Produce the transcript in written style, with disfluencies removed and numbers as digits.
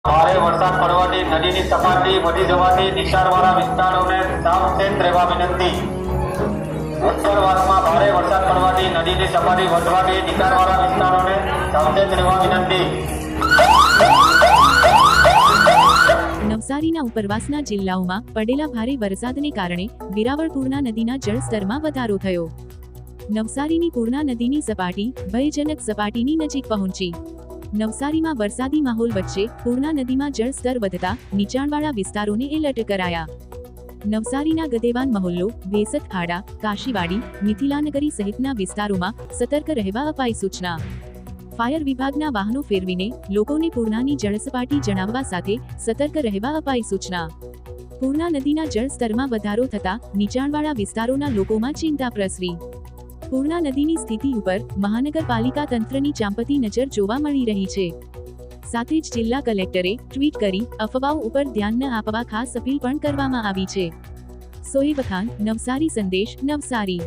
ભારે વરસાદ પડવાથી નદીની સપાટી વધી જવાથી નીચાણવાળા વિસ્તારોને સાવચેત રહેવા વિનંતી. ઉપરવાસમાં ભારે વરસાદ પડવાથી નદીની સપાટી વધવાથી નીચાણવાળા વિસ્તારોને સાવચેત રહેવા વિનંતી. નવસારીના ઉપરવાસના જિલ્લાઓમાં પડેલા ભારે વરસાદને કારણે વેરાવળ પૂર્ણા નદીના જળસ્તરમાં વધારો થયો. નવસારીની પૂર્ણા નદીની સપાટી ભયજનક સપાટીની નજીક પહોંચી. નવસારીમાં વરસાદી માહોલ વચ્ચે પૂર્ણા નદીમાં જળસ્તર વધતા નીચાણવાળા વિસ્તારોને એલર્ટ કરાયા. નવસારીના ગદેવાન મહોલ્લો, વેસત ખાડા, કાશીવાડી, મિથિલાનગરી સહિતના વિસ્તારોમાં સતર્ક રહેવા અપાઈ સૂચના. ફાયર વિભાગના વાહનો ફેરવીને લોકોને પૂર્ણાની જળસપાટી જણાવવા સાથે સતર્ક રહેવા અપાઈ સૂચના. પૂર્ણા નદીના જળસ્તરમાં વધારો થતા નીચાણવાળા વિસ્તારોના લોકોમાં ચિંતા પ્રસરી. પૂર્ણા નદીની સ્થિતિ ઉપર મહાનગરપાલિકા તંત્રની ચાંપતી નજર જોવા મળી રહી છે. સાથે જ જિલ્લા કલેક્ટરે ટ્વીટ કરી અફવાઓ ઉપર ધ્યાન ન આપવા ખાસ અપીલ પણ કરવામાં આવી છે. સોએબ ખાન, નવસારી સંદેશ, નવસારી.